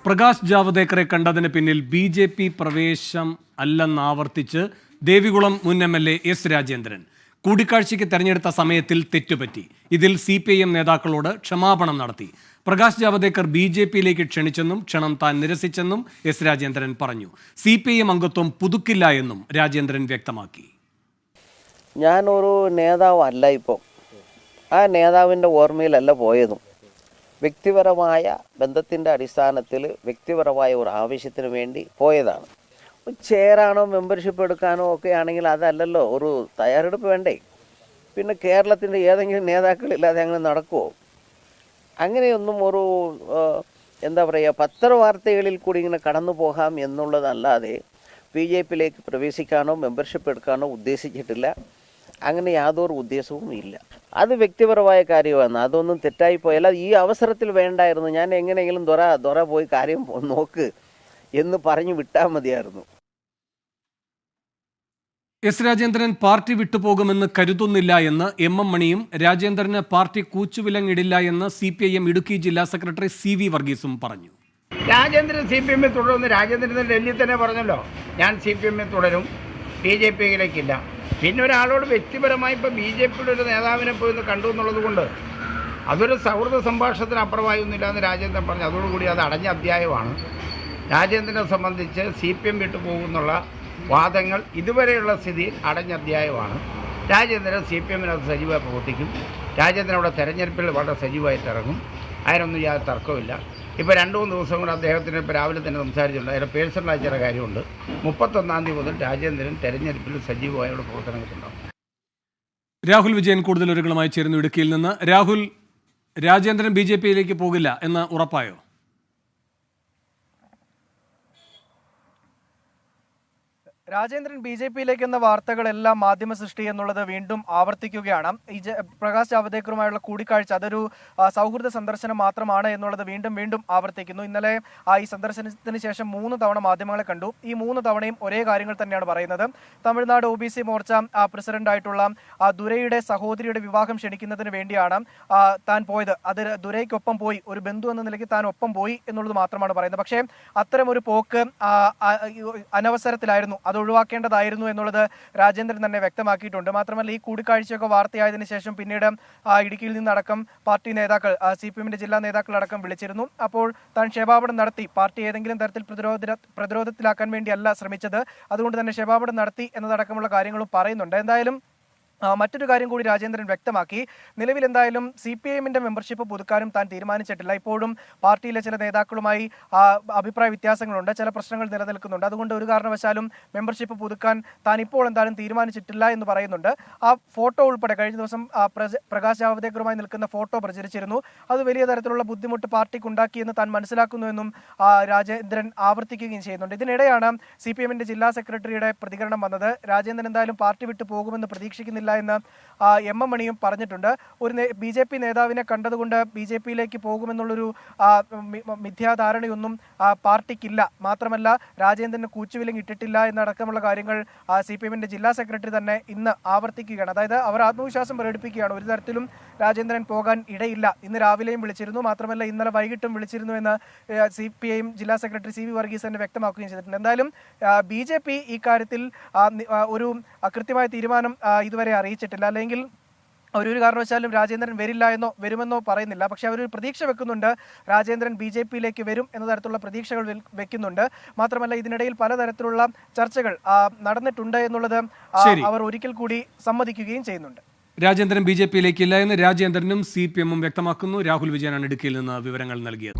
പ്രകാശ് ജാവദേക്കറെ കണ്ടതിന് പിന്നിൽ ബി.ജെ.പി. പ്രവേശം അല്ലെന്നാവർത്തിച്ച് ദേവികുളം മുൻ എം.എൽ.എ. എസ്. രാജേന്ദ്രൻ. കൂടിക്കാഴ്ചയ്ക്ക് തെരഞ്ഞെടുത്ത സമയത്തിൽ തെറ്റുപറ്റി. ഇതിൽ CPIM നേതാക്കളോട് ക്ഷമാപണം നടത്തി. പ്രകാശ് ജാവദേക്കർ ബി.ജെ.പിയിലേക്ക് ക്ഷണിച്ചെന്നും ക്ഷണം താൻ നിരസിച്ചെന്നും എസ്. രാജേന്ദ്രൻ പറഞ്ഞു. CPIM അംഗത്വം പുതുക്കില്ല എന്നും രാജേന്ദ്രൻ വ്യക്തമാക്കി. ഞാനൊരു നേതാവല്ല, ഇപ്പോൾ ആ നേതാവിൻ്റെ ഓർമ്മയിലല്ല പോയതും. വ്യക്തിപരമായ ബന്ധത്തിൻ്റെ അടിസ്ഥാനത്തിൽ വ്യക്തിപരമായ ഒരു ആവശ്യത്തിന് വേണ്ടി പോയതാണ്. ചെയറാണോ മെമ്പർഷിപ്പ് എടുക്കാനോ ഒക്കെ ആണെങ്കിൽ അതല്ലല്ലോ, ഒരു തയ്യാറെടുപ്പ് വേണ്ടേ? പിന്നെ കേരളത്തിൻ്റെ ഏതെങ്കിലും നേതാക്കളില്ലാതെ അങ്ങനെ നടക്കുമോ? അങ്ങനെയൊന്നും ഒരു എന്താ പറയുക, പത്രവാർത്തകളിൽ കൂടി ഇങ്ങനെ കടന്നു പോകാം എന്നുള്ളതല്ലാതെ BJPയിലേക്ക് പ്രവേശിക്കാനോ മെമ്പർഷിപ്പ് എടുക്കാനോ ഉദ്ദേശിച്ചിട്ടില്ല. അങ്ങനെ യാതൊരു ഉദ്ദേശവും ഇല്ല. അത് വ്യക്തിപരമായ കാര്യമാണ്. അതൊന്നും തെറ്റായി പോയല്ല. ഈ അവസരത്തിൽ വേണ്ടായിരുന്നു. ഞാൻ എങ്ങനെയെങ്കിലും ദൊറ പോയി കാര്യം നോക്ക് എന്ന് പറഞ്ഞു വിട്ടാൽ മതിയായിരുന്നു. എസ്. രാജേന്ദ്രൻ പാർട്ടി വിട്ടുപോകുമെന്ന് കരുതുന്നില്ല എന്ന് M.M. മണിയും രാജേന്ദ്രന് പാർട്ടി കൂച്ചുവിലങ്ങിടില്ല എന്ന് CPIM ഇടുക്കി ജില്ലാ സെക്രട്ടറി CV വർഗീസും പറഞ്ഞു. രാജേന്ദ്രൻ CPM തുടരുമെന്ന് രാജേന്ദ്രൻ ഡൽഹിയിൽ തന്നെ പറഞ്ഞല്ലോ. ഞാൻ CPM തുടരും, BJPയിലേക്കില്ല. പിന്നെ ഒരാളോട് വ്യക്തിപരമായി ഇപ്പോൾ BJPയുടെ ഒരു നേതാവിനെ പോയി ഒന്ന് കണ്ടു എന്നുള്ളത് കൊണ്ട് അതൊരു സൗഹൃദ സംഭാഷണത്തിന് അപ്പുറമായൊന്നുമില്ല എന്ന് രാജേന്ദ്രൻ പറഞ്ഞു. അതോടുകൂടി അത് അടഞ്ഞ അധ്യായമാണ്. രാജേന്ദ്രനെ സംബന്ധിച്ച് CPM വിട്ടു പോകുന്നുള്ള വാദങ്ങൾ ഇതുവരെയുള്ള സ്ഥിതിയിൽ അടഞ്ഞ അധ്യായമാണ്. രാജേന്ദ്രൻ CPMനകത്ത് സജീവമായി പ്രവർത്തിക്കും. രാജേന്ദ്രൻ അവിടെ തെരഞ്ഞെടുപ്പിൽ വളരെ സജീവമായിട്ട് ഇറങ്ങും. അതിനൊന്നും യാതൊരു തർക്കമില്ല. ഇപ്പോൾ 2-3 ദിവസം കൂടെ അദ്ദേഹത്തിന് ഇപ്പോൾ രാവിലെ തന്നെ സംസാരിച്ചിട്ടുണ്ട്. അതിൻ്റെ പേഴ്സണലായ ചില കാര്യമുണ്ട്. 31-ാം തീയതി മുതൽ രാജേന്ദ്രൻ തെരഞ്ഞെടുപ്പിൽ സജീവമായ പ്രവർത്തനങ്ങളുണ്ടാവും. രാഹുൽ വിജയൻ കൂടുതൽ വിവരങ്ങളുമായി ചേരുന്നു ഇടുക്കിയിൽ നിന്ന്. രാഹുൽ, രാജേന്ദ്രൻ BJPയിലേക്ക് പോകില്ല എന്ന് ഉറപ്പായോ? രാജേന്ദ്രൻ BJPയിലേക്ക് എന്ന വാർത്തകളെല്ലാം മാധ്യമ സൃഷ്ടി എന്നുള്ളത് വീണ്ടും ആവർത്തിക്കുകയാണ്. പ്രകാശ് ജാവദേക്കറുമായുള്ള കൂടിക്കാഴ്ച അതൊരു സൗഹൃദ സന്ദർശനം മാത്രമാണ് എന്നുള്ളത് വീണ്ടും ആവർത്തിക്കുന്നു. ഇന്നലെ ഈ സന്ദർശനത്തിന് ശേഷം 3 തവണ മാധ്യമങ്ങളെ കണ്ടു. ഈ 3 തവണയും ഒരേ കാര്യങ്ങൾ തന്നെയാണ് പറയുന്നത്. തമിഴ്നാട് OBC മോർച്ച പ്രസിഡന്റായിട്ടുള്ള ദുരൈയുടെ സഹോദരിയുടെ വിവാഹം ക്ഷണിക്കുന്നതിന് വേണ്ടിയാണ് താൻ പോയത്. അത് ദുരൈക്കൊപ്പം പോയി, ഒരു ബന്ധു എന്ന നിലയ്ക്ക് താൻ ഒപ്പം പോയി എന്നുള്ളത് മാത്രമാണ് പറയുന്നത്. പക്ഷേ അത്തരമൊരു പോക്ക് അനവസരത്തിലായിരുന്നു, അത് ഒഴിവാക്കേണ്ടതായിരുന്നു എന്നുള്ളത് രാജേന്ദ്രൻ തന്നെ വ്യക്തമാക്കിയിട്ടുണ്ട്. മാത്രമല്ല, ഈ കൂടിക്കാഴ്ചയൊക്കെ വാർത്തയായതിനു ശേഷം പിന്നീട് ഇടുക്കിയിൽ നിന്നടക്കം പാർട്ടി നേതാക്കൾ, CPMന്റെ ജില്ലാ നേതാക്കളടക്കം വിളിച്ചിരുന്നു. അപ്പോൾ താൻ ക്ഷമാപണം നടത്തി, പാർട്ടി ഏതെങ്കിലും തരത്തിൽ പ്രതിരോധത്തിലാക്കാൻ വേണ്ടിയല്ല ശ്രമിച്ചത്, അതുകൊണ്ട് തന്നെ ക്ഷമാപണം നടത്തി എന്നതടക്കമുള്ള കാര്യങ്ങളും പറയുന്നുണ്ട്. എന്തായാലും മറ്റൊരു കാര്യം കൂടി രാജേന്ദ്രൻ വ്യക്തമാക്കി. നിലവിൽ എന്തായാലും CPIMന്റെ മെമ്പർഷിപ്പ് പുതുക്കാനും താൻ തീരുമാനിച്ചിട്ടില്ല. ഇപ്പോഴും പാർട്ടിയിലെ ചില നേതാക്കളുമായി അഭിപ്രായ വ്യത്യാസങ്ങളുണ്ട്, ചില പ്രശ്നങ്ങൾ നിലനിൽക്കുന്നുണ്ട്. അതുകൊണ്ട് ഒരു കാരണവശാലും മെമ്പർഷിപ്പ് പുതുക്കാൻ താൻ ഇപ്പോൾ എന്തായാലും തീരുമാനിച്ചിട്ടില്ല എന്ന് പറയുന്നുണ്ട്. ആ ഫോട്ടോ ഉൾപ്പെടെ കഴിഞ്ഞ ദിവസം പ്രകാശ് ജാവദേക്കറുമായി നിൽക്കുന്ന ഫോട്ടോ പ്രചരിച്ചിരുന്നു. അത് വലിയ തരത്തിലുള്ള ബുദ്ധിമുട്ട് പാർട്ടിക്ക് ഉണ്ടാക്കിയെന്ന് താൻ മനസ്സിലാക്കുന്നുവെന്നും രാജേന്ദ്രൻ ആവർത്തിക്കുകയും ചെയ്യുന്നുണ്ട്. ഇതിനിടെയാണ് CPIMന്റെ ജില്ലാ സെക്രട്ടറിയുടെ പ്രതികരണം വന്നത്. രാജേന്ദ്രൻ എന്തായാലും പാർട്ടി വിട്ടു പോകുമെന്ന് പ്രതീക്ഷിക്കുന്നില്ല എന്ന് M.M. മണിയും പറഞ്ഞിട്ടുണ്ട്. ഒരു BJP നേതാവിനെ കണ്ടതുകൊണ്ട് BJPയിലേക്ക് പോകുമെന്നുള്ളൊരു മിഥ്യാധാരണയൊന്നും പാർട്ടിക്കില്ല. മാത്രമല്ല, രാജേന്ദ്രന് കൂച്ചുവിലങ്ങ് ഇട്ടിട്ടില്ല എന്നടക്കമുള്ള കാര്യങ്ങൾ CPIMന്റെ ജില്ലാ സെക്രട്ടറി തന്നെ ഇന്ന് ആവർത്തിക്കുകയാണ്. അതായത് അവർ ആത്മവിശ്വാസം പ്രകടിപ്പിക്കുകയാണ്, ഒരു തരത്തിലും രാജേന്ദ്രൻ പോകാൻ ഇടയില്ല. ഇന്ന് രാവിലെയും വിളിച്ചിരുന്നു, മാത്രമല്ല ഇന്നലെ വൈകിട്ടും വിളിച്ചിരുന്നു എന്ന് CPIM ജില്ലാ സെക്രട്ടറി CV വർഗീസ് തന്നെ വ്യക്തമാക്കുകയും ചെയ്തിട്ടുണ്ട്. എന്തായാലും BJP ഈ കാര്യത്തിൽ ഒരു കൃത്യമായ തീരുമാനം ഇതുവരെ അറിയിച്ചിട്ടില്ല. അല്ലെങ്കിൽ അവരൊരു കാരണവശാലും രാജേന്ദ്രൻ വരില്ല എന്നോ വരുമെന്നോ പറയുന്നില്ല. പക്ഷെ അവരൊരു പ്രതീക്ഷ വെക്കുന്നുണ്ട്, രാജേന്ദ്രൻ BJPയിലേക്ക് വരും എന്ന തരത്തിലുള്ള പ്രതീക്ഷകൾ വെക്കുന്നുണ്ട്. മാത്രമല്ല, ഇതിനിടയിൽ പലതരത്തിലുള്ള ചർച്ചകൾ നടന്നിട്ടുണ്ട് എന്നുള്ളത് അവർ ഒരിക്കൽ കൂടി സമ്മതിക്കുകയും ചെയ്യുന്നുണ്ട്. രാജേന്ദ്രൻ BJPയിലേക്കില്ല എന്ന് രാജേന്ദ്രനും CPIM വ്യക്തമാക്കുന്നു. രാഹുൽ വിജയനാണ് ഇടുക്കിയിൽ നിന്ന് വിവരങ്ങൾ നൽകിയത്.